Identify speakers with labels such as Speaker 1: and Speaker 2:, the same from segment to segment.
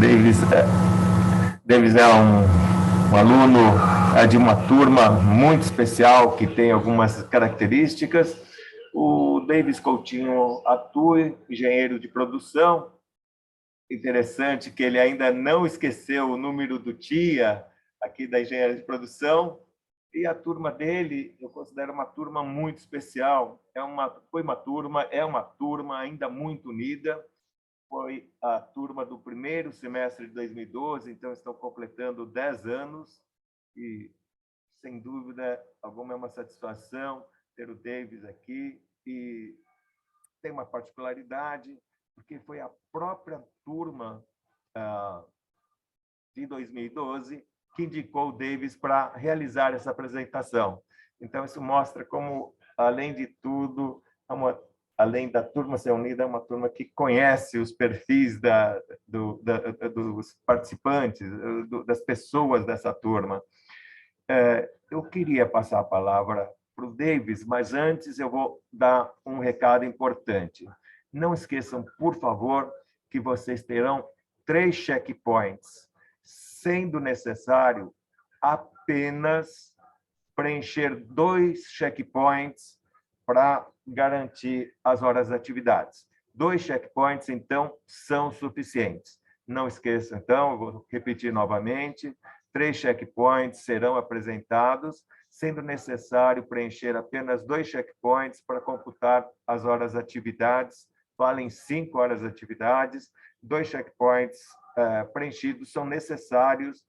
Speaker 1: Davis, Davis é um aluno de uma turma muito especial que tem algumas características. O Davis Coutinho atua, engenheiro de produção. Interessante que ele ainda não esqueceu o número do TIA aqui da engenharia de produção. E a turma dele, eu considero uma turma muito especial. É uma turma ainda muito unida. Foi a turma do primeiro semestre de 2012, então estão completando 10 anos e, sem dúvida alguma, é uma satisfação ter o Davis aqui. E tem uma particularidade, porque foi a própria turma de 2012 que indicou o Davis para realizar essa apresentação. Então, isso mostra como, além de tudo, além da turma ser unida, é uma turma que conhece os perfis dos participantes, das pessoas dessa turma. Eu queria passar a palavra para o Davis, mas antes eu vou dar um recado importante. Não esqueçam, por favor, que vocês terão 3 checkpoints, sendo necessário apenas preencher 2 checkpoints para garantir as horas de atividades. 2 checkpoints, então, são suficientes. Não esqueçam, então, eu vou repetir novamente, 3 checkpoints serão apresentados, sendo necessário preencher apenas 2 checkpoints para computar as horas de atividades. Valem 5 horas de atividades. 2 checkpoints preenchidos são necessários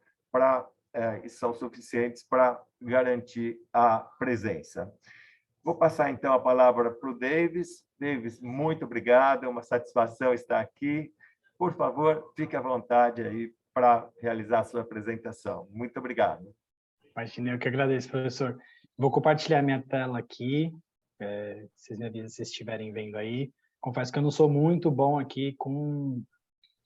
Speaker 1: e são suficientes para garantir a presença. Vou passar, então, a palavra para o Davis. Davis, muito obrigado, é uma satisfação estar aqui. Por favor, fique à vontade aí para realizar a sua apresentação. Muito obrigado.
Speaker 2: Imagina, eu que agradeço, professor. Vou compartilhar minha tela aqui, vocês me avisam se estiverem vendo aí. Confesso que eu não sou muito bom aqui com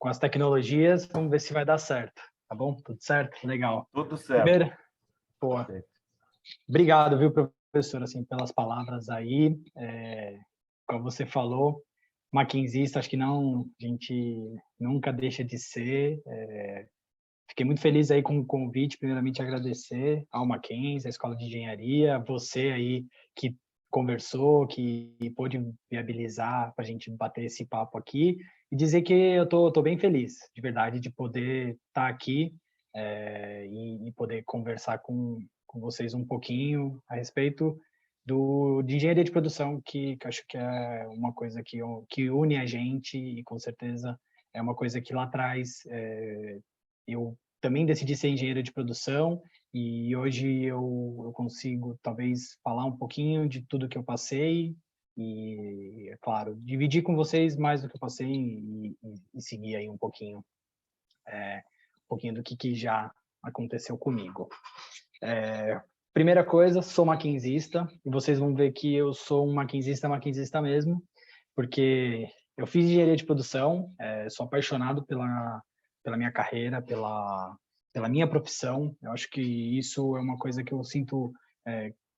Speaker 2: as tecnologias, vamos ver se vai dar certo, tá bom? Tudo certo? Legal.
Speaker 1: Tudo certo.
Speaker 2: Primeiro, pô, obrigado, viu, professor, assim, pelas palavras aí. Como você falou, maquinzista, acho que não, a gente nunca deixa de ser. Fiquei muito feliz aí com o convite, primeiramente agradecer ao Mackenzie, à Escola de Engenharia, você aí que conversou, que pôde viabilizar para a gente bater esse papo aqui e dizer que eu tô bem feliz, de verdade, de poder estar aqui e poder conversar com vocês um pouquinho a respeito de engenharia de produção, que acho que é uma coisa que une a gente e com certeza é uma coisa que lá atrás eu também decidi ser engenheiro de produção e hoje eu consigo talvez falar um pouquinho de tudo que eu passei e, é claro, dividir com vocês mais do que eu passei e seguir aí um pouquinho do que já aconteceu comigo. Primeira coisa, sou maquinzista e vocês vão ver que eu sou um maquinzista mesmo, porque eu fiz engenharia de produção, sou apaixonado pela minha carreira, pela minha profissão. Eu acho que isso é uma coisa que eu sinto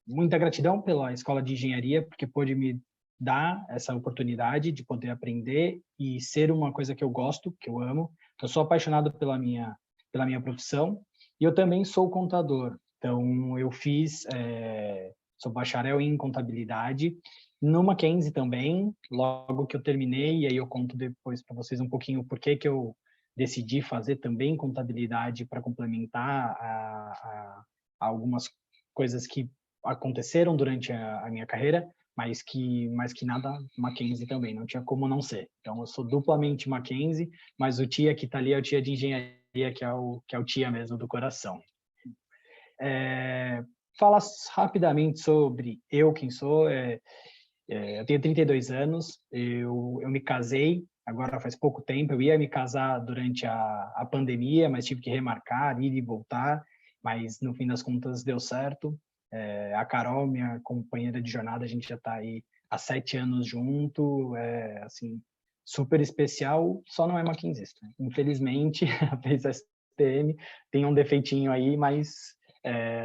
Speaker 2: muita gratidão pela escola de engenharia, porque pôde me dar essa oportunidade de poder aprender e ser uma coisa que eu gosto, que eu amo. Eu sou apaixonado pela minha profissão e eu também sou contador. Então, eu sou bacharel em contabilidade no Mackenzie também, logo que eu terminei, e aí eu conto depois para vocês um pouquinho por que eu decidi fazer também contabilidade para complementar a algumas coisas que aconteceram durante a minha carreira, mas que nada Mackenzie também, não tinha como não ser. Então, eu sou duplamente Mackenzie, mas o TIA que está ali é o TIA de engenharia, que é o TIA mesmo do coração. Falar rapidamente sobre quem sou. Eu tenho 32 anos, eu me casei, agora faz pouco tempo. Eu ia me casar durante a pandemia, mas tive que remarcar, ir e voltar, mas no fim das contas deu certo. A Carol, minha companheira de jornada, a gente já está aí há 7 anos junto, assim, super especial, só não é maquinzista. Infelizmente, fez STM, tem um defeitinho aí, mas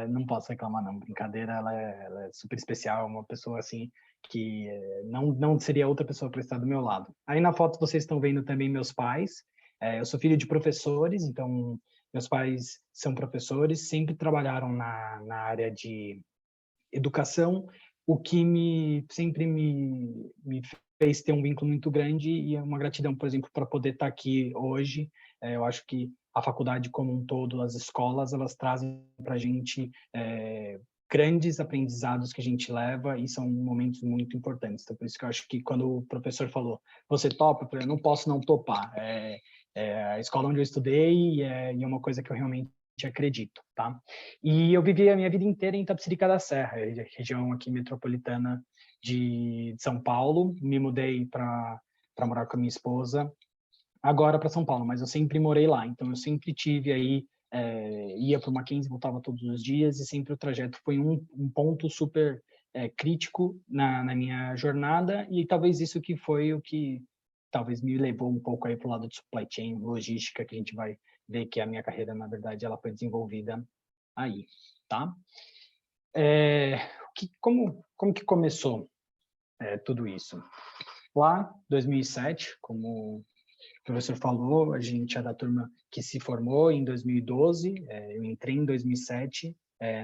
Speaker 2: não posso reclamar não, brincadeira, ela é super especial, uma pessoa assim que não seria outra pessoa para estar do meu lado. Aí na foto vocês estão vendo também meus pais, Eu sou filho de professores, então meus pais são professores, sempre trabalharam na área de educação, o que sempre me fez ter um vínculo muito grande e é uma gratidão, por exemplo, para poder estar aqui hoje. Eu acho que a faculdade como um todo, as escolas, elas trazem para a gente grandes aprendizados que a gente leva e são momentos muito importantes. Então, por isso que eu acho que quando o professor falou, você topa? Eu falei, eu não posso não topar. É a escola onde eu estudei e é uma coisa que eu realmente acredito, tá? E eu vivi a minha vida inteira em Itapecerica da Serra, região aqui metropolitana de São Paulo. Me mudei para morar com a minha esposa agora para São Paulo, mas eu sempre morei lá, então eu sempre tive aí, ia para o Mackenzie, voltava todos os dias, e sempre o trajeto foi um ponto super crítico na minha jornada, e talvez isso que foi o que talvez me levou um pouco aí para o lado de supply chain, logística, que a gente vai ver que a minha carreira, na verdade, ela foi desenvolvida aí, tá? Como que começou tudo isso? Lá, 2007, como o professor falou, a gente é da turma que se formou em 2012, eu entrei em 2007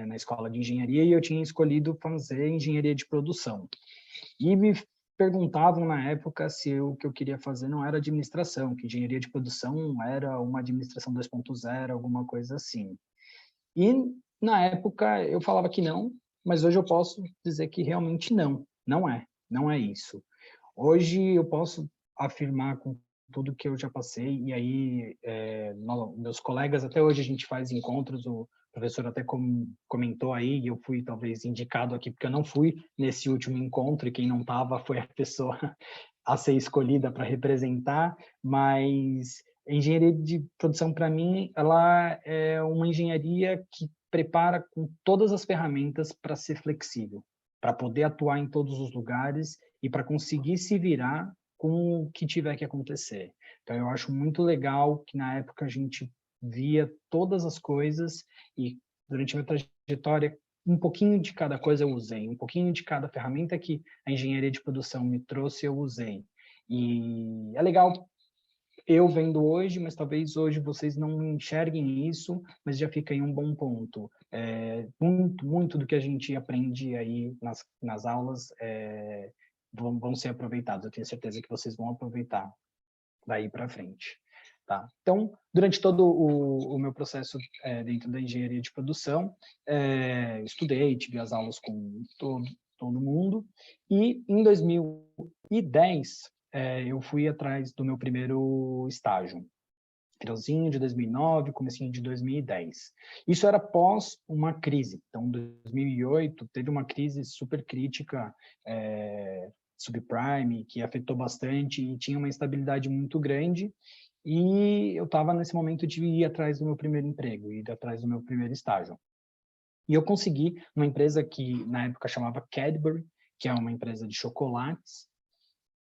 Speaker 2: na escola de engenharia e eu tinha escolhido fazer engenharia de produção. E me perguntavam na época se o que eu queria fazer não era administração, que engenharia de produção era uma administração 2.0, alguma coisa assim. E na época eu falava que não, mas hoje eu posso dizer que realmente não é isso. Hoje eu posso afirmar com tudo que eu já passei, e aí meus colegas, até hoje a gente faz encontros, o professor até comentou aí, e eu fui talvez indicado aqui, porque eu não fui nesse último encontro, e quem não estava foi a pessoa a ser escolhida para representar, mas a engenharia de produção, para mim, ela é uma engenharia que prepara com todas as ferramentas para ser flexível, para poder atuar em todos os lugares e para conseguir se virar com o que tiver que acontecer. Então, eu acho muito legal que na época a gente via todas as coisas e durante a minha trajetória, um pouquinho de cada coisa eu usei, um pouquinho de cada ferramenta que a engenharia de produção me trouxe, eu usei. E é legal eu vendo hoje, mas talvez hoje vocês não enxerguem isso, mas já fica aí um bom ponto. Muito do que a gente aprende aí nas aulas vão ser aproveitados. Eu tenho certeza que vocês vão aproveitar daí para frente. Tá? Então, durante todo o meu processo dentro da engenharia de produção, estudei, tive as aulas com todo mundo, e em 2010 eu fui atrás do meu primeiro estágio. Finalzinho de 2009, comecinho de 2010. Isso era após uma crise. Então, em 2008, teve uma crise super crítica, subprime, que afetou bastante e tinha uma instabilidade muito grande. E eu estava nesse momento de ir atrás do meu primeiro emprego, ir atrás do meu primeiro estágio. E eu consegui uma empresa que na época chamava Cadbury, que é uma empresa de chocolates,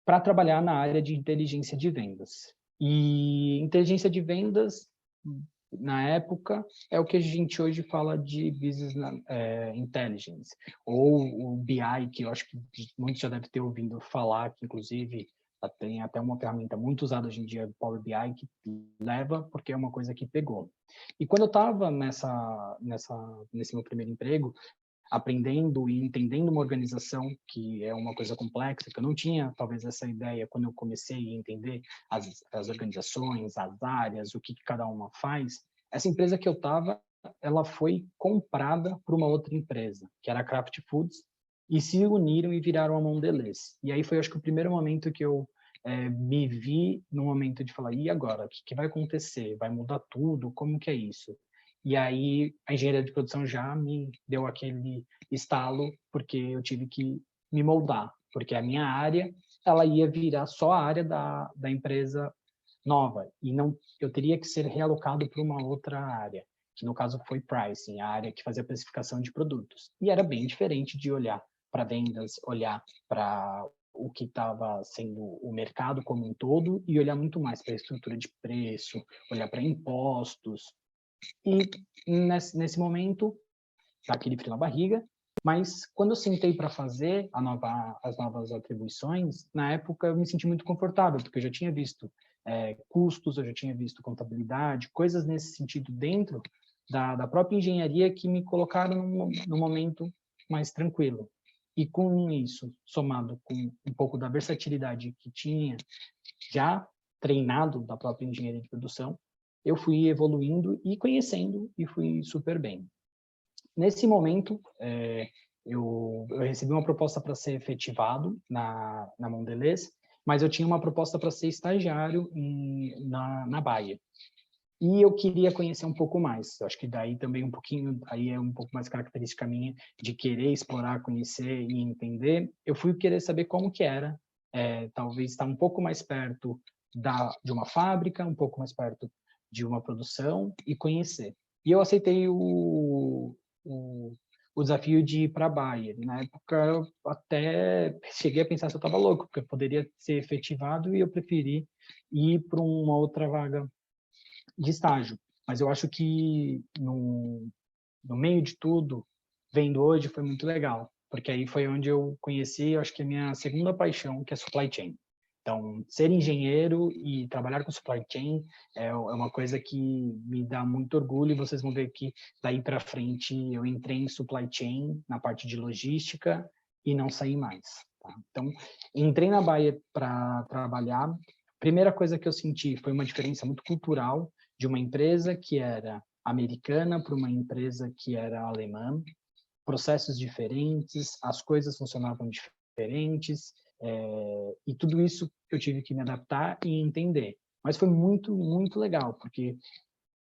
Speaker 2: para trabalhar na área de inteligência de vendas. E inteligência de vendas, na época, é o que a gente hoje fala de business intelligence, ou o BI, que eu acho que muitos já devem ter ouvido falar, que inclusive tem até uma ferramenta muito usada hoje em dia, o Power BI, que leva, porque é uma coisa que pegou. E quando eu estava nesse meu primeiro emprego, aprendendo e entendendo uma organização, que é uma coisa complexa, que eu não tinha talvez essa ideia quando eu comecei a entender as organizações, as áreas, o que cada uma faz. Essa empresa que eu estava, ela foi comprada por uma outra empresa, que era a Kraft Foods, e se uniram e viraram a Mondelez. E aí foi, acho que, o primeiro momento que eu me vi no momento de falar, e agora? O que vai acontecer? Vai mudar tudo? Como que é isso? E aí a engenharia de produção já me deu aquele estalo, porque eu tive que me moldar, porque a minha área, ela ia virar só a área da empresa nova, e não, eu teria que ser realocado para uma outra área, que no caso foi pricing, a área que fazia precificação de produtos. E era bem diferente de olhar para vendas, olhar para o que estava sendo o mercado como um todo e olhar muito mais para a estrutura de preço, olhar para impostos. E nesse momento, dá aquele frio na barriga, mas quando eu sentei para fazer as novas atribuições, na época eu me senti muito confortável, porque eu já tinha visto custos, eu já tinha visto contabilidade, coisas nesse sentido dentro da própria engenharia que me colocaram num momento mais tranquilo. E com isso, somado com um pouco da versatilidade que tinha já treinado da própria engenharia de produção, eu fui evoluindo e conhecendo e fui super bem. Nesse momento, eu recebi uma proposta para ser efetivado na Mondelez, mas eu tinha uma proposta para ser estagiário na Bayer. E eu queria conhecer um pouco mais. Eu acho que daí também um pouquinho, aí é um pouco mais característica minha de querer explorar, conhecer e entender. Eu fui querer saber como que era, talvez estar um pouco mais perto de uma fábrica, um pouco mais perto de uma produção e conhecer. E eu aceitei o desafio de ir para a Bayer. Na época, eu até cheguei a pensar se eu estava louco, porque eu poderia ser efetivado e eu preferi ir para uma outra vaga de estágio. Mas eu acho que no meio de tudo, vendo hoje, foi muito legal, porque aí foi onde eu conheci, eu acho que a minha segunda paixão, que é supply chain. Então, ser engenheiro e trabalhar com supply chain é uma coisa que me dá muito orgulho, e vocês vão ver que daí para frente eu entrei em supply chain, na parte de logística, e não saí mais. Tá? Então, entrei na Bayer para trabalhar. Primeira coisa que eu senti foi uma diferença muito cultural de uma empresa que era americana para uma empresa que era alemã, processos diferentes, as coisas funcionavam diferentes, e tudo isso eu tive que me adaptar e entender. Mas foi muito, muito legal, porque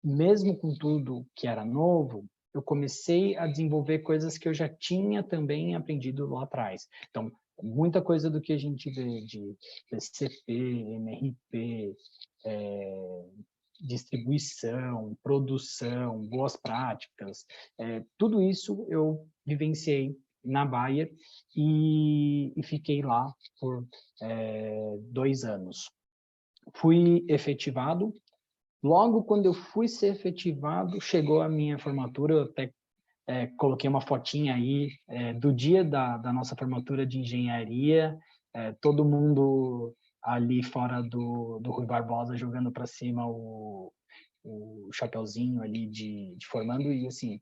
Speaker 2: mesmo com tudo que era novo, eu comecei a desenvolver coisas que eu já tinha também aprendido lá atrás. Então, muita coisa do que a gente vê de PCP, MRP, distribuição, produção, boas práticas, tudo isso eu vivenciei na Bayer e fiquei lá por 2 anos. Fui efetivado. Logo quando eu fui ser efetivado, chegou a minha formatura, eu até coloquei uma fotinha aí do dia da nossa formatura de engenharia, todo mundo ali fora do Rui Barbosa jogando para cima o chapeuzinho ali de formando, e assim,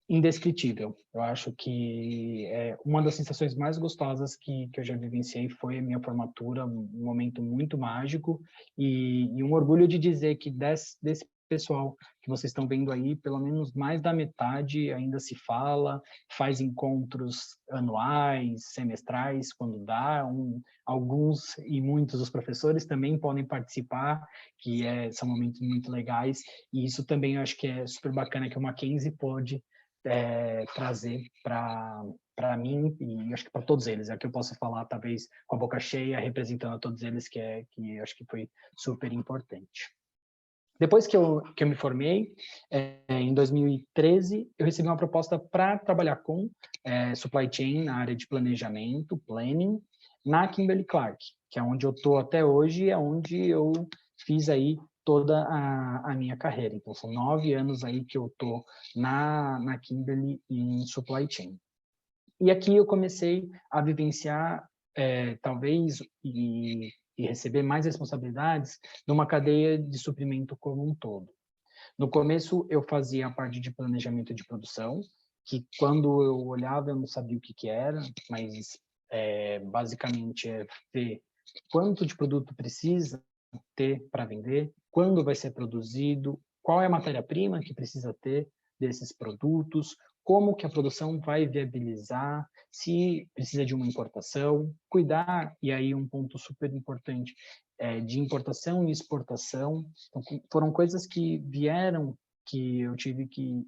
Speaker 2: indescritível. Eu acho que uma das sensações mais gostosas que eu já vivenciei foi a minha formatura, um momento muito mágico e um orgulho de dizer que desse pessoal que vocês estão vendo aí, pelo menos mais da metade ainda se fala, faz encontros anuais, semestrais, quando dá. Alguns e muitos dos professores também podem participar, que são momentos muito legais, e isso também eu acho que é super bacana que o Mackenzie pode trazer para mim e acho que para todos eles. Aqui eu posso falar talvez com a boca cheia, representando a todos eles, que acho que foi super importante. Depois que eu me formei, em 2013, eu recebi uma proposta para trabalhar com supply chain na área de planejamento, planning, na Kimberly-Clark, que é onde eu estou até hoje, é onde eu fiz aí toda a minha carreira. Então, são 9 anos aí que eu estou na Kimberly em supply chain. E aqui eu comecei a vivenciar, talvez, e receber mais responsabilidades numa cadeia de suprimento como um todo. No começo, eu fazia a parte de planejamento de produção, que quando eu olhava, eu não sabia o que era, mas basicamente é ver quanto de produto precisa ter para vender, quando vai ser produzido, qual é a matéria-prima que precisa ter desses produtos, como que a produção vai viabilizar, se precisa de uma importação, cuidar, e aí um ponto super importante, de importação e exportação. Então, foram coisas que vieram, que eu tive que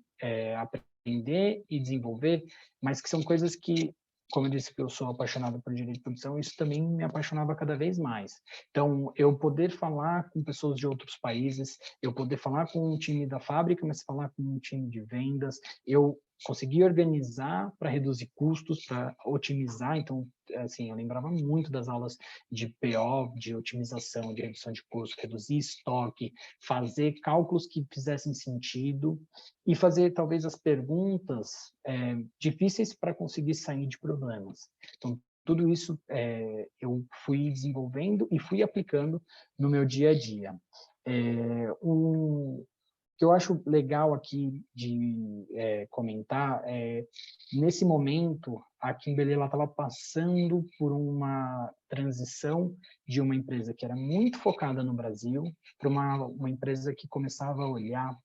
Speaker 2: aprender e desenvolver, mas que são coisas que, como eu disse que eu sou apaixonado por direito de produção, isso também me apaixonava cada vez mais. Então, eu poder falar com pessoas de outros países, eu poder falar com um time da fábrica, mas falar com um time de vendas, eu conseguir organizar para reduzir custos, para otimizar. Então, assim, eu lembrava muito das aulas de PO, de otimização, de redução de custo, reduzir estoque, fazer cálculos que fizessem sentido e fazer talvez as perguntas difíceis para conseguir sair de problemas. Então, tudo isso eu fui desenvolvendo e fui aplicando no meu dia a dia. O que eu acho legal aqui de comentar nesse momento, a Kimberly estava passando por uma transição de uma empresa que era muito focada no Brasil para uma empresa que começava a olhar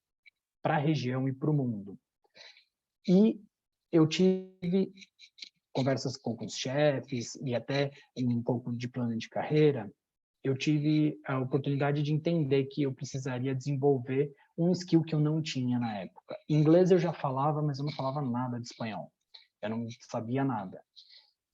Speaker 2: para a região e para o mundo. E eu tive conversas com os chefes e até um pouco de plano de carreira, eu tive a oportunidade de entender que eu precisaria desenvolver um skill que eu não tinha na época. Inglês eu já falava, mas eu não falava nada de espanhol. Eu não sabia nada.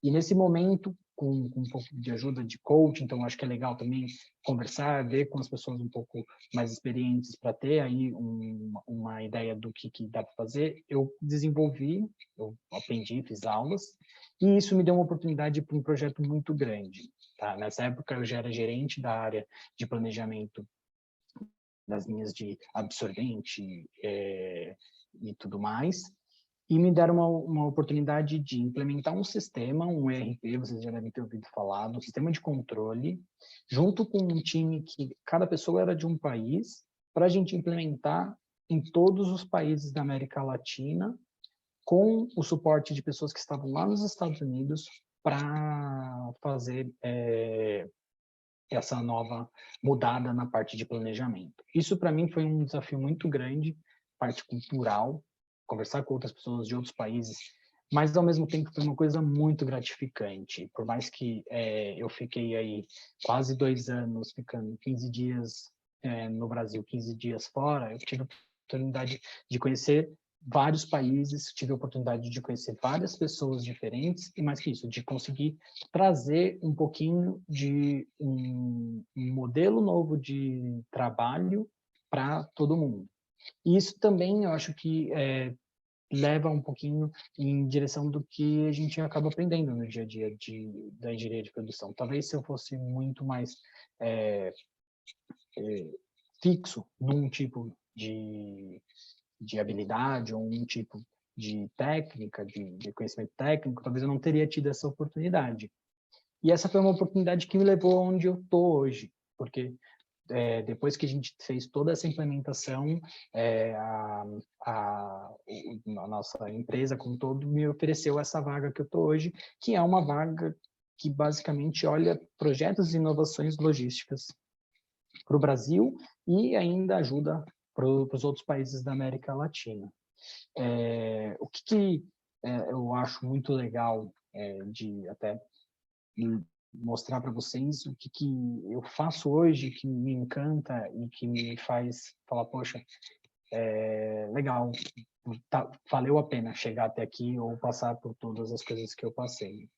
Speaker 2: E nesse momento, com um pouco de ajuda de coach, então acho que é legal também conversar, ver com as pessoas um pouco mais experientes para ter aí uma ideia do que dá para fazer, eu aprendi, fiz aulas, e isso me deu uma oportunidade para um projeto muito grande. Tá? Nessa época eu já era gerente da área de planejamento das linhas de absorvente e tudo mais, e me deram uma oportunidade de implementar um sistema, um ERP, vocês já devem ter ouvido falar, um sistema de controle, junto com um time que cada pessoa era de um país, para a gente implementar em todos os países da América Latina, com o suporte de pessoas que estavam lá nos Estados Unidos para fazer essa nova mudada na parte de planejamento. Isso, para mim, foi um desafio muito grande, parte cultural, conversar com outras pessoas de outros países, mas, ao mesmo tempo, foi uma coisa muito gratificante. Por mais que eu fiquei aí quase 2 anos, ficando 15 dias no Brasil, 15 dias fora, eu tive a oportunidade de conhecer vários países, tive a oportunidade de conhecer várias pessoas diferentes e, mais que isso, de conseguir trazer um pouquinho de um modelo novo de trabalho para todo mundo. E isso também eu acho que leva um pouquinho em direção do que a gente acaba aprendendo no dia a dia da engenharia de produção. Talvez se eu fosse muito mais fixo num tipo de habilidade ou um tipo de técnica, de conhecimento técnico, talvez eu não teria tido essa oportunidade. E essa foi uma oportunidade que me levou onde eu estou hoje, porque depois que a gente fez toda essa implementação, a nossa empresa como um todo me ofereceu essa vaga que eu estou hoje, que é uma vaga que basicamente olha projetos e inovações logísticas para o Brasil e ainda ajuda para os outros países da América Latina. O que eu acho muito legal de até mostrar para vocês o que eu faço hoje que me encanta e que me faz falar, poxa, legal, valeu a pena chegar até aqui ou passar por todas as coisas que eu passei.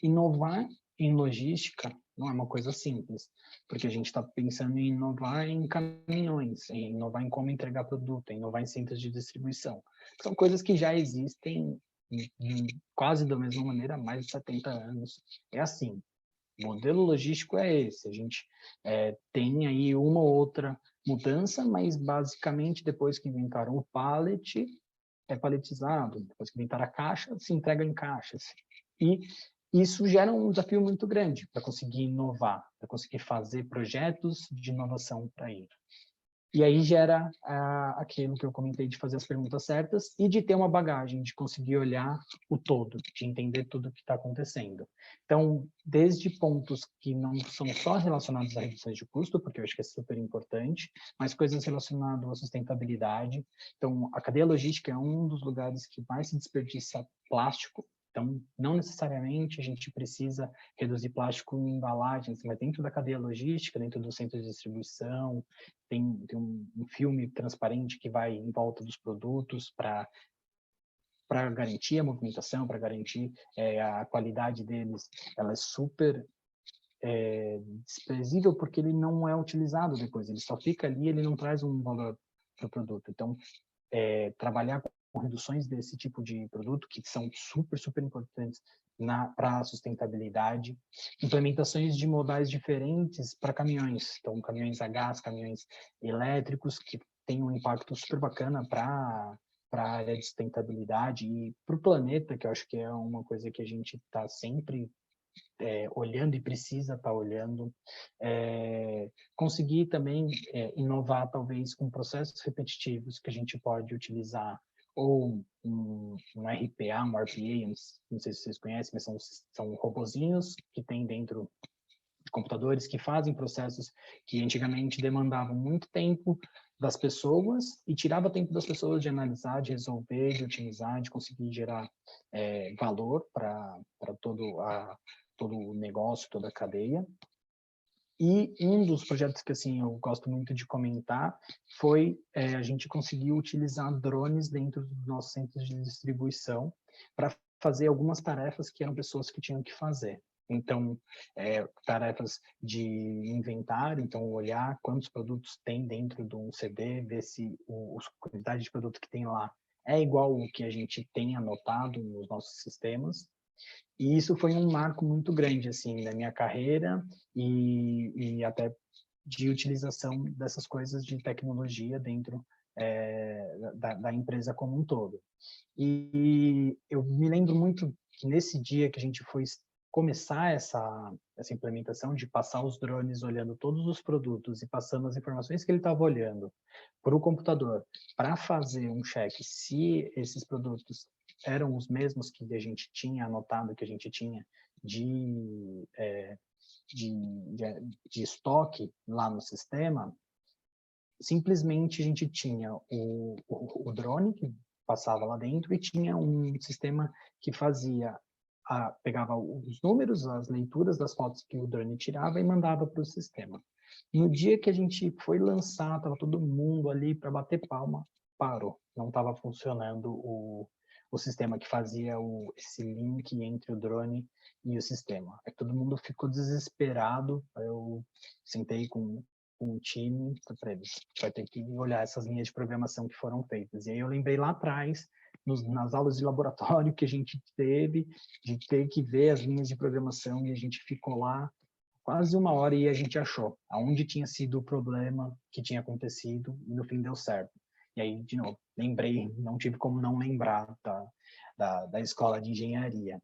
Speaker 2: Inovar em logística não é uma coisa simples, porque a gente está pensando em inovar em caminhões, em inovar em como entregar produto, em inovar em centros de distribuição. São coisas que já existem quase da mesma maneira há mais de 70 anos. É assim, o modelo logístico é esse, a gente tem aí uma ou outra mudança, mas basicamente depois que inventaram o pallet, é paletizado, depois que inventaram a caixa, se entrega em caixas. E isso gera um desafio muito grande para conseguir inovar, para conseguir fazer projetos de inovação para ir. E aí gera aquilo que eu comentei de fazer as perguntas certas e de ter uma bagagem, de conseguir olhar o todo, de entender tudo o que está acontecendo. Então, desde pontos que não são só relacionados a reduções de custo, porque eu acho que é super importante, mas coisas relacionadas à sustentabilidade. Então, a cadeia logística é um dos lugares que mais se desperdiça plástico. Então, não necessariamente a gente precisa reduzir plástico em embalagens, mas dentro da cadeia logística, dentro do centro de distribuição, tem um filme transparente que vai em volta dos produtos para garantir a movimentação, para garantir a qualidade deles. Ela é super desprezível porque ele não é utilizado depois, ele só fica ali, ele não traz um valor para o produto. Então, trabalhar com reduções desse tipo de produto, que são super, super importantes para a sustentabilidade, implementações de modais diferentes para caminhões, então caminhões a gás, caminhões elétricos, que têm um impacto super bacana para a área de sustentabilidade e para o planeta, que eu acho que é uma coisa que a gente está sempre olhando e precisa estar olhando. Conseguir também inovar, talvez, com processos repetitivos que a gente pode utilizar, ou um RPA, um RPA, não sei se vocês conhecem, mas são robozinhos que tem dentro de computadores que fazem processos que antigamente demandavam muito tempo das pessoas e tirava tempo das pessoas de analisar, de resolver, de otimizar, de conseguir gerar valor para todo o negócio, toda a cadeia. E um dos projetos que assim eu gosto muito de comentar foi a gente conseguiu utilizar drones dentro dos nossos centros de distribuição para fazer algumas tarefas que eram pessoas que tinham que fazer. Então, tarefas de inventário, então olhar quantos produtos tem dentro de um CD, ver se a quantidade de produto que tem lá é igual ao que a gente tem anotado nos nossos sistemas. E isso foi um marco muito grande, assim, na minha carreira e até de utilização dessas coisas de tecnologia dentro da empresa como um todo. E eu me lembro muito que nesse dia que a gente foi começar essa implementação de passar os drones olhando todos os produtos e passando as informações que ele estava olhando para o computador para fazer um check se esses produtos eram os mesmos que a gente tinha anotado, que a gente tinha de, de estoque lá no sistema. Simplesmente a gente tinha o drone que passava lá dentro e tinha um sistema que fazia, pegava os números, as leituras das fotos que o drone tirava e mandava para o sistema. No dia que a gente foi lançar, estava todo mundo ali para bater palma, parou. Não estava funcionando o sistema que fazia esse link entre o drone e o sistema. Aí todo mundo ficou desesperado. Eu sentei com um time para eles. Vai ter que olhar essas linhas de programação que foram feitas. E aí eu lembrei lá atrás, nas aulas de laboratório que a gente teve, de ter que ver as linhas de programação, e a gente ficou lá quase 1 hora e a gente achou aonde tinha sido o problema que tinha acontecido e no fim deu certo. E aí, de novo, lembrei, não tive como não lembrar da escola de engenharia.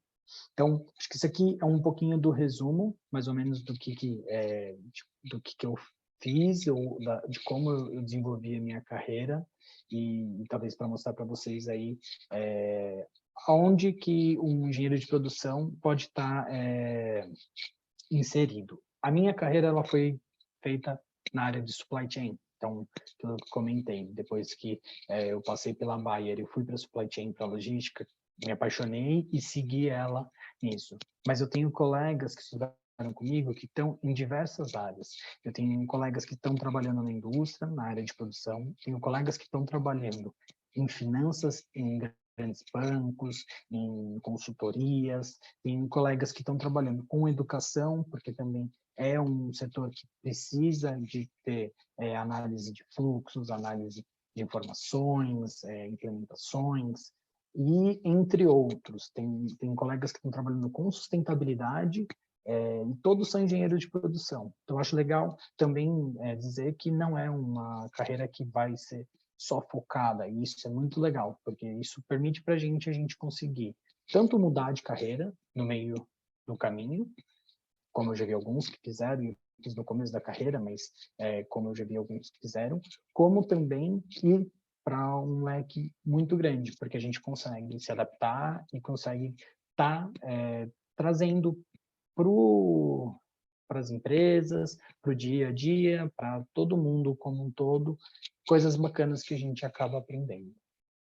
Speaker 2: Então, acho que isso aqui é um pouquinho do resumo, mais ou menos do que eu fiz, de como eu desenvolvi a minha carreira e talvez para mostrar para vocês aí aonde que um engenheiro de produção pode estar inserido. A minha carreira ela foi feita na área de supply chain. Então, tudo que eu comentei, depois que eu passei pela Bayer, eu fui para supply chain, para logística, me apaixonei e segui ela nisso. Mas eu tenho colegas que estudaram comigo que estão em diversas áreas. Eu tenho colegas que estão trabalhando na indústria, na área de produção, tenho colegas que estão trabalhando em finanças, em grandes bancos, em consultorias, tem colegas que estão trabalhando com educação, porque também é um setor que precisa de ter análise de fluxos, análise de informações, implementações, e entre outros. Tem colegas que estão trabalhando com sustentabilidade, e todos são engenheiros de produção. Então, acho legal também dizer que não é uma carreira que vai ser só focada, e isso é muito legal, porque isso permite para a gente conseguir tanto mudar de carreira no meio do caminho, como eu já vi alguns que fizeram, e fiz no começo da carreira, mas como eu já vi alguns que fizeram, como também ir para um leque muito grande, porque a gente consegue se adaptar e consegue estar trazendo para as empresas, para o dia a dia, para todo mundo como um todo, coisas bacanas que a gente acaba aprendendo,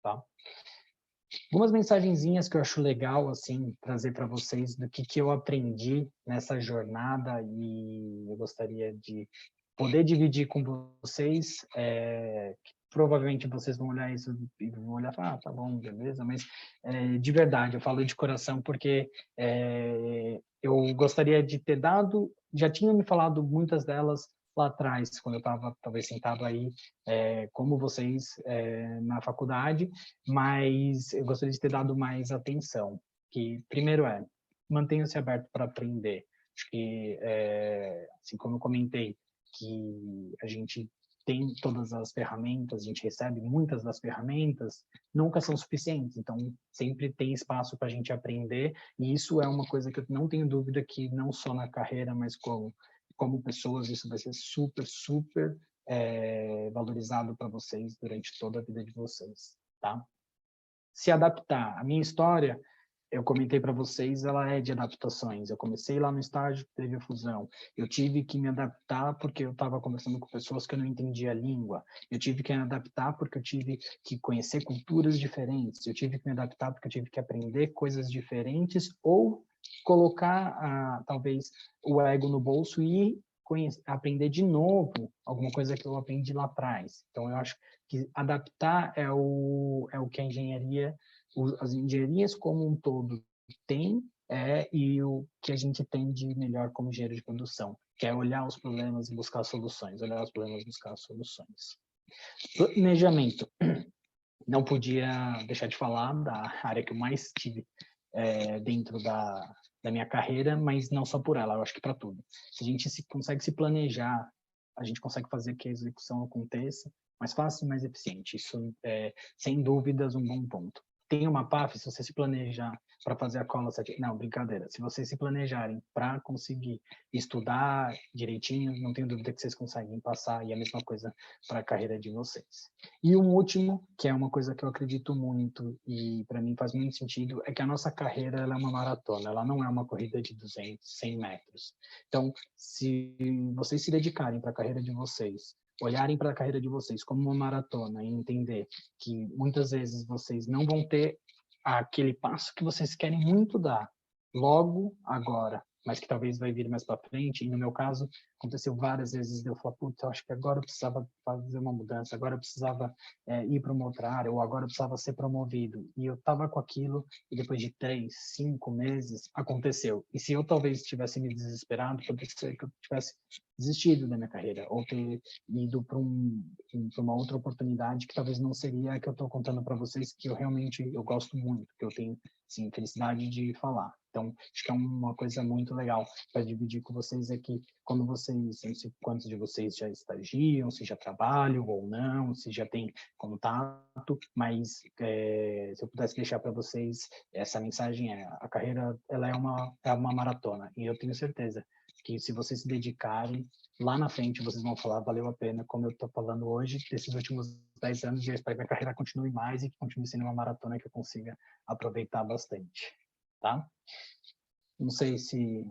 Speaker 2: tá? Algumas mensagenzinhas que eu acho legal, assim, trazer para vocês do que eu aprendi nessa jornada e eu gostaria de poder dividir com vocês, provavelmente vocês vão olhar isso e vão olhar e falar, tá bom, beleza, mas de verdade, eu falo de coração porque eu gostaria de ter dado, já tinham me falado muitas delas lá atrás, quando eu estava talvez sentado aí, como vocês na faculdade, mas eu gostaria de ter dado mais atenção, que primeiro mantenha-se aberto para aprender. Acho que, assim como eu comentei, que a gente tem todas as ferramentas, a gente recebe muitas das ferramentas, nunca são suficientes. Então, sempre tem espaço para a gente aprender, e isso é uma coisa que eu não tenho dúvida que não só na carreira, mas como pessoas, isso vai ser super, super valorizado para vocês durante toda a vida de vocês, tá? Se adaptar. A minha história, eu comentei para vocês, ela é de adaptações. Eu comecei lá no estágio, teve a fusão. Eu tive que me adaptar porque eu estava conversando com pessoas que eu não entendia a língua. Eu tive que me adaptar porque eu tive que conhecer culturas diferentes. Eu tive que me adaptar porque eu tive que aprender coisas diferentes ou colocar, talvez, o ego no bolso e aprender de novo alguma coisa que eu aprendi lá atrás. Então, eu acho que adaptar é o que a engenharia, as engenharias como um todo têm, e o que a gente tem de melhor como engenheiro de produção, que é olhar os problemas e buscar soluções, olhar os problemas e buscar soluções. Planejamento. Não podia deixar de falar da área que eu mais tive dentro da minha carreira, mas não só por ela, eu acho que para tudo. Se a gente consegue se planejar, a gente consegue fazer que a execução aconteça mais fácil e mais eficiente. Isso é, sem dúvidas, um bom ponto. Tem uma PAF, se você se planejar para fazer a cola, não, brincadeira. Se vocês se planejarem para conseguir estudar direitinho, não tenho dúvida que vocês conseguem passar, e a mesma coisa para a carreira de vocês. E um último, que é uma coisa que eu acredito muito e para mim faz muito sentido, é que a nossa carreira ela é uma maratona, ela não é uma corrida de 200, 100 metros. Então, se vocês se dedicarem para a carreira de vocês, olharem para a carreira de vocês como uma maratona e entender que muitas vezes vocês não vão ter aquele passo que vocês querem muito dar logo agora, mas que talvez vai vir mais para frente. E no meu caso, aconteceu várias vezes de eu falar, putz, eu acho que agora eu precisava fazer uma mudança, agora eu precisava ir para uma outra área, ou agora eu precisava ser promovido. E eu estava com aquilo, e depois de 3, 5 meses, aconteceu. E se eu talvez tivesse me desesperado, poderia ser que eu tivesse desistido da minha carreira, ou ter ido para uma outra oportunidade que talvez não seria a que eu estou contando para vocês, que eu realmente eu gosto muito, que eu tenho sim, felicidade de falar. Então, acho que é uma coisa muito legal para dividir com vocês aqui, quando vocês, não sei quantos de vocês já estagiam, se já trabalham ou não, se já tem contato, mas se eu pudesse deixar para vocês, essa mensagem a carreira ela é uma maratona, e eu tenho certeza que se vocês se dedicarem, lá na frente vocês vão falar, valeu a pena, como eu estou falando hoje, desses últimos 10 anos, e eu espero que a carreira continue mais e que continue sendo uma maratona que eu consiga aproveitar bastante, tá? Não sei se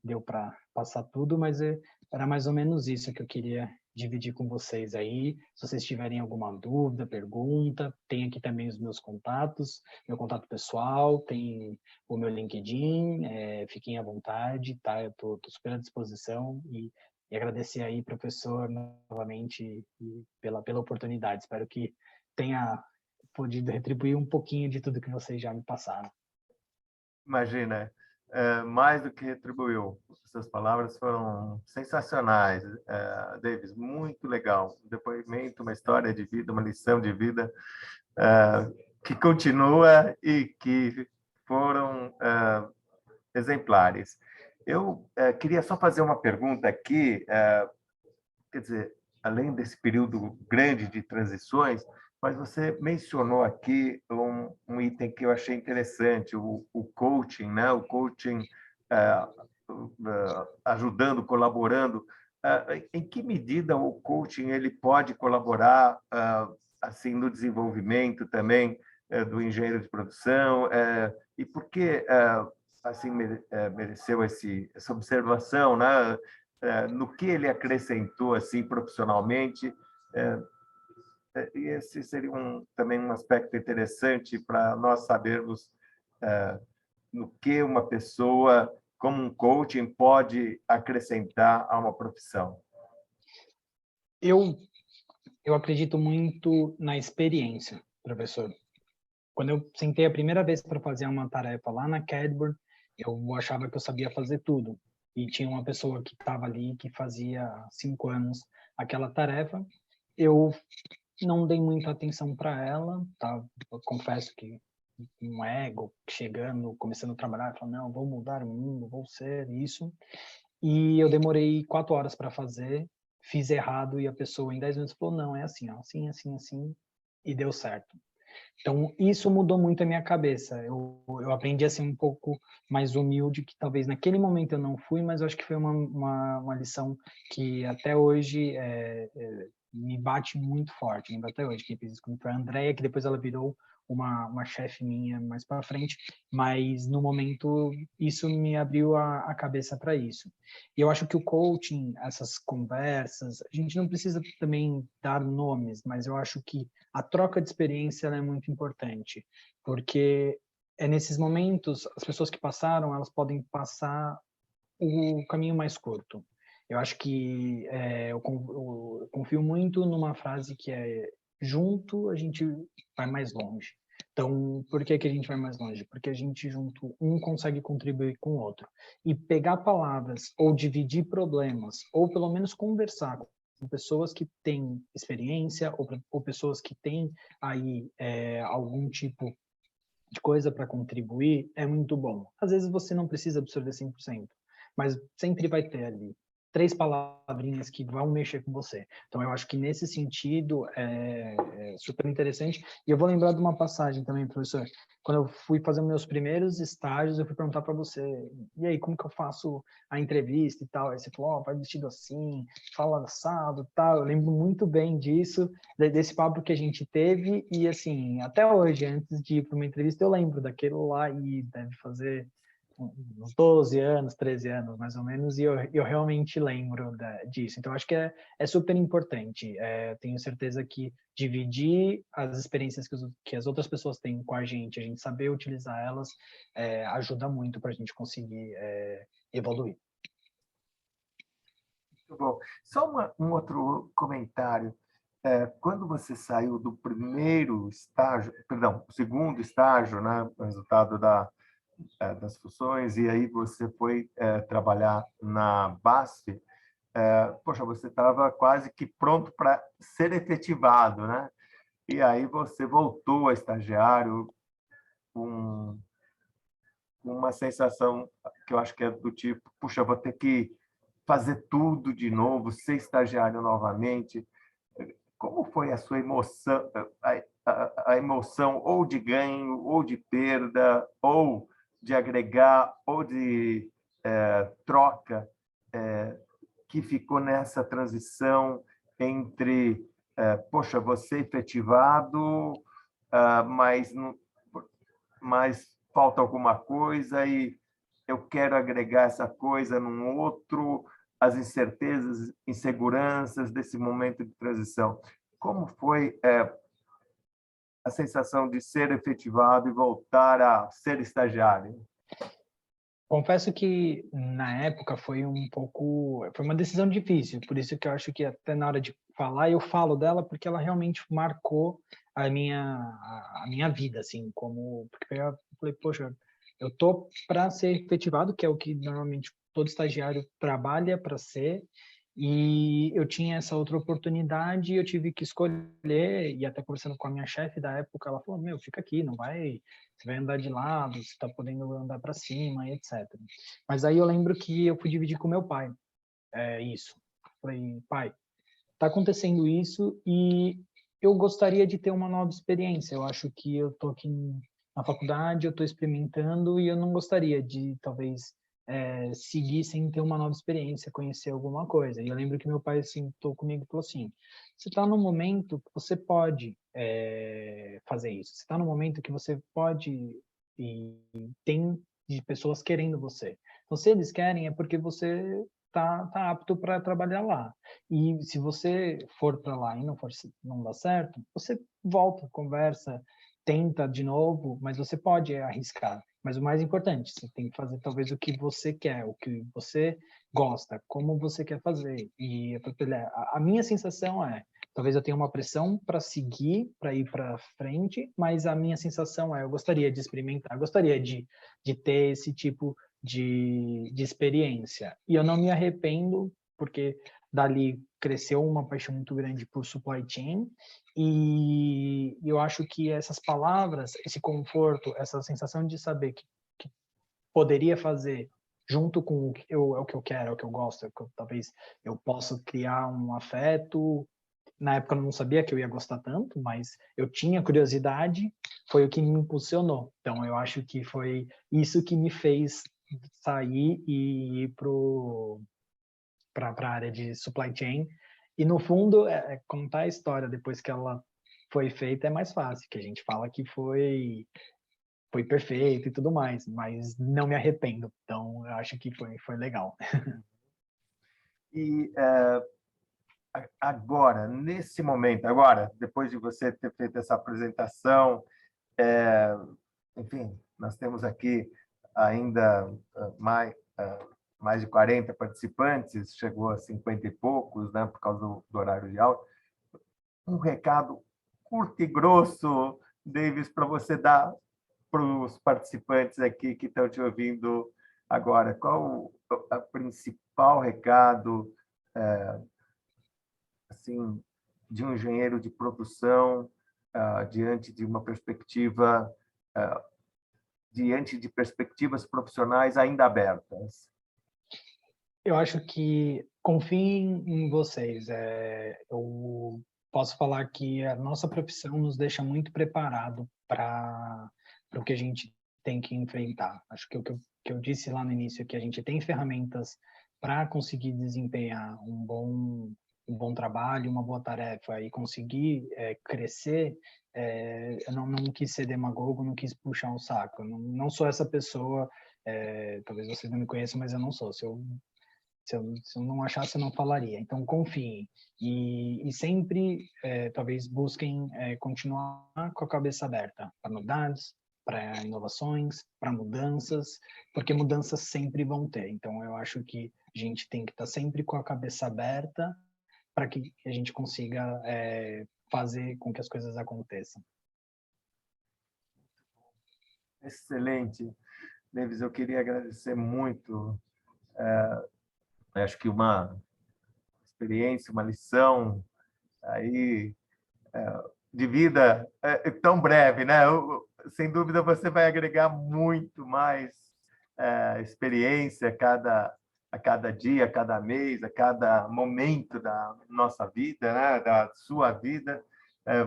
Speaker 2: deu para passar tudo, mas era mais ou menos isso que eu queria dividir com vocês aí. Se vocês tiverem alguma dúvida, pergunta, tem aqui também os meus contatos, meu contato pessoal, tem o meu LinkedIn, fiquem à vontade, tá? Eu tô super à disposição e agradecer aí, professor, novamente e pela oportunidade. Espero que tenha podido retribuir um pouquinho de tudo que vocês já me passaram.
Speaker 1: Imagina, mais do que retribuiu. Suas palavras foram sensacionais, Davis, muito legal. Um depoimento, uma história de vida, uma lição de vida que continua e que foram exemplares. Eu queria só fazer uma pergunta aqui, quer dizer, além desse período grande de transições, mas você mencionou aqui um item que eu achei interessante, o coaching, né? O coaching ajudando, colaborando. Em que medida o coaching ele pode colaborar assim no desenvolvimento também do engenheiro de produção? E por que assim mereceu essa observação, né? No que ele acrescentou assim profissionalmente? E esse seria também um aspecto interessante para nós sabermos no que uma pessoa, como um coaching, pode acrescentar a uma profissão.
Speaker 2: Eu acredito muito na experiência, professor. Quando eu sentei a primeira vez para fazer uma tarefa lá na Cadbury, eu achava que eu sabia fazer tudo. E tinha uma pessoa que estava ali que fazia 5 anos aquela tarefa. Eu não dei muita atenção para ela, tá? Eu confesso que um ego chegando, começando a trabalhar, falando, não, vou mudar o mundo, vou ser isso. E eu demorei 4 horas para fazer, fiz errado e a pessoa em 10 minutos falou, não, é assim, ó, assim, assim, assim, e deu certo. Então, isso mudou muito a minha cabeça. Eu aprendi a ser um pouco mais humilde, que talvez naquele momento eu não fui, mas eu acho que foi uma lição que até hoje me bate muito forte, lembro até hoje. Quem fez isso comigo foi a Andrea, que depois ela virou uma chefe minha mais para frente, mas no momento isso me abriu a cabeça para isso. E eu acho que o coaching, essas conversas, a gente não precisa também dar nomes, mas eu acho que a troca de experiência ela é muito importante, porque é nesses momentos, as pessoas que passaram, elas podem passar o caminho mais curto. Eu acho que eu confio muito numa frase que é junto a gente vai mais longe. Então, por que que a gente vai mais longe? Porque a gente junto, um consegue contribuir com o outro. E pegar palavras, ou dividir problemas, ou pelo menos conversar com pessoas que têm experiência, ou pessoas que têm aí algum tipo de coisa para contribuir, é muito bom. Às vezes você não precisa absorver 100%, mas sempre vai ter ali 3 palavrinhas que vão mexer com você. Então, eu acho que nesse sentido é super interessante. E eu vou lembrar de uma passagem também, professor. Quando eu fui fazer meus primeiros estágios, eu fui perguntar para você, e aí, como que eu faço a entrevista e tal? Aí você falou, vai vestido assim, fala assado e tal. Eu lembro muito bem disso, desse papo que a gente teve. E, assim, até hoje, antes de ir para uma entrevista, eu lembro daquilo lá e deve fazer uns 12 anos, 13 anos, mais ou menos, e eu realmente lembro disso. Então, acho que é super importante. Tenho certeza que dividir as experiências que as outras pessoas têm com a gente saber utilizar elas, ajuda muito para a gente conseguir evoluir.
Speaker 1: Muito bom. Só um outro comentário. Quando você saiu do primeiro estágio, perdão, o segundo estágio, né, resultado das fusões, e aí você foi trabalhar na BASF, poxa, você estava quase que pronto para ser efetivado, né? E aí você voltou a estagiário com uma sensação que eu acho que é do tipo, puxa, vou ter que fazer tudo de novo, ser estagiário novamente. Como foi a sua emoção, a emoção ou de ganho, ou de perda, ou de agregar, ou de troca, que ficou nessa transição entre, poxa, você efetivado, mas falta alguma coisa e eu quero agregar essa coisa num outro, as incertezas, inseguranças desse momento de transição. Como foi a sensação de ser efetivado e voltar a ser estagiário?
Speaker 2: Confesso que na época foi uma decisão difícil, por isso que eu acho que até na hora de falar eu falo dela porque ela realmente marcou a minha vida, assim, porque eu falei, poxa, eu tô para ser efetivado, que é o que normalmente todo estagiário trabalha para ser, e eu tinha essa outra oportunidade e eu tive que escolher, e até conversando com a minha chefe da época, ela falou, meu, fica aqui, não vai, você vai andar de lado, você está podendo andar para cima, e etc. Mas aí eu lembro que eu fui dividir com meu pai, isso. Falei, pai, tá acontecendo isso e eu gostaria de ter uma nova experiência. Eu acho que eu tô aqui na faculdade, eu tô experimentando e eu não gostaria de talvez seguir sem ter uma nova experiência, conhecer alguma coisa. E eu lembro que meu pai sentou comigo e falou assim: você está num momento que você pode fazer isso. Você está num momento que você pode e tem de pessoas querendo você. Então, se eles querem, é porque você tá apto para trabalhar lá. E se você for para lá e não dá certo, você volta, conversa, tenta de novo, mas você pode arriscar. Mas o mais importante, você tem que fazer talvez o que você quer, o que você gosta, como você quer fazer. E a minha sensação talvez eu tenha uma pressão para seguir, para ir para frente, mas a minha sensação eu gostaria de experimentar, gostaria de ter esse tipo de experiência. E eu não me arrependo, porque dali cresceu uma paixão muito grande por supply chain e eu acho que essas palavras, esse conforto, essa sensação de saber que poderia fazer junto com é o que eu quero, é o que eu gosto, é o que talvez eu possa criar um afeto. Na época eu não sabia que eu ia gostar tanto, mas eu tinha curiosidade, foi o que me impulsionou. Então eu acho que foi isso que me fez sair e ir para a área de supply chain. E no fundo, contar a história depois que ela foi feita é mais fácil, que a gente fala que foi perfeito e tudo mais, mas não me arrependo. Então eu acho que foi legal.
Speaker 1: E agora, nesse momento, agora, depois de você ter feito essa apresentação, enfim, nós temos aqui ainda mais de 40 participantes, chegou a 50 e poucos, né, por causa do horário de aula. Um recado curto e grosso, Davis, para você dar para os participantes aqui que estão te ouvindo agora. Qual o principal recado assim, de um engenheiro de produção diante de uma perspectiva, diante de perspectivas profissionais ainda abertas?
Speaker 2: Eu acho que confiem em vocês. Eu posso falar que a nossa profissão nos deixa muito preparado para o que a gente tem que enfrentar. Acho que o que eu disse lá no início é que a gente tem ferramentas para conseguir desempenhar um bom trabalho, uma boa tarefa e conseguir crescer. Eu não quis ser demagogo, não quis puxar um saco. Eu não sou essa pessoa. Talvez vocês não me conheçam, mas eu não sou. Se eu não achasse, eu não falaria. Então, confiem. E sempre, talvez, busquem continuar com a cabeça aberta para novidades, para inovações, para mudanças, porque mudanças sempre vão ter. Então, eu acho que a gente tem que estar sempre com a cabeça aberta para que a gente consiga fazer com que as coisas aconteçam.
Speaker 1: Excelente. Davis, eu queria agradecer muito. Acho que uma experiência, uma lição aí de vida tão breve, né? Sem dúvida você vai agregar muito mais experiência a cada dia, a cada mês, a cada momento da nossa vida, né? Da sua vida.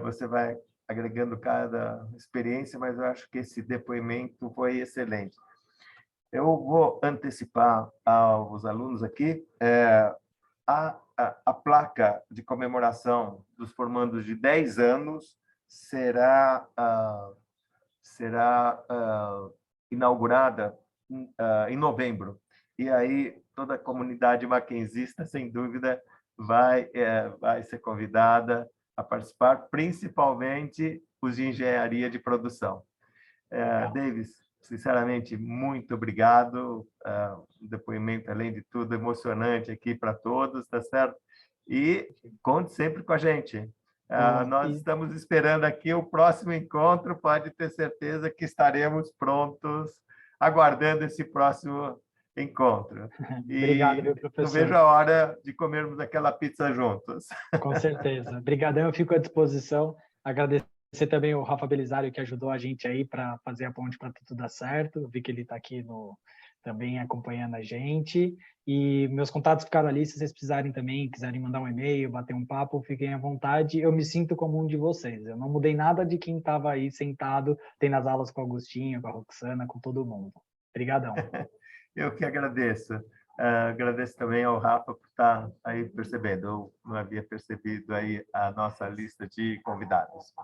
Speaker 1: Você vai agregando cada experiência, mas eu acho que esse depoimento foi excelente. Eu vou antecipar aos alunos aqui a placa de comemoração dos formandos de 10 anos será inaugurada em novembro. E aí toda a comunidade mackenzista, sem dúvida, vai ser convidada a participar, principalmente os de engenharia de produção. Davis, sinceramente, muito obrigado. Um depoimento, além de tudo, emocionante aqui para todos, tá certo? E conte sempre com a gente. Nós estamos esperando aqui o próximo encontro, pode ter certeza que estaremos prontos, aguardando esse próximo encontro.
Speaker 2: Obrigado,
Speaker 1: E
Speaker 2: meu
Speaker 1: não
Speaker 2: professor.
Speaker 1: vejo a hora de comermos aquela pizza juntos.
Speaker 2: Com certeza. Obrigadão, eu fico à disposição. Agradecer também o Rafa Belisário, que ajudou a gente aí para fazer a ponte para tudo dar certo. Eu vi que ele está aqui também acompanhando a gente. E meus contatos ficaram ali, se vocês precisarem também, quiserem mandar um e-mail, bater um papo, fiquem à vontade. Eu me sinto como um de vocês. Eu não mudei nada de quem estava aí sentado, tem nas aulas com o Agostinho, com a Roxana, com todo mundo. Obrigadão.
Speaker 1: Eu que agradeço. Agradeço também ao Rafa por estar aí percebendo. Eu não havia percebido aí a nossa lista de convidados.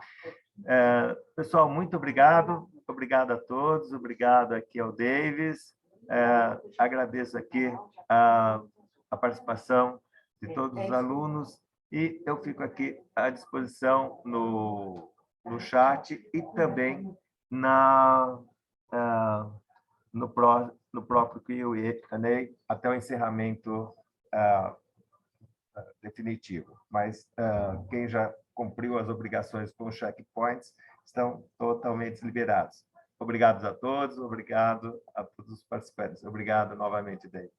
Speaker 1: Pessoal, muito obrigado. Obrigado a todos. Obrigado aqui ao Davis. Agradeço aqui a participação de todos os alunos e eu fico aqui à disposição no chat e também no próprio Q&A até o encerramento definitivo. Mas quem já cumpriu as obrigações com os checkpoints estão totalmente liberados. Obrigado a todos, obrigado a todos os participantes. Obrigado novamente, David.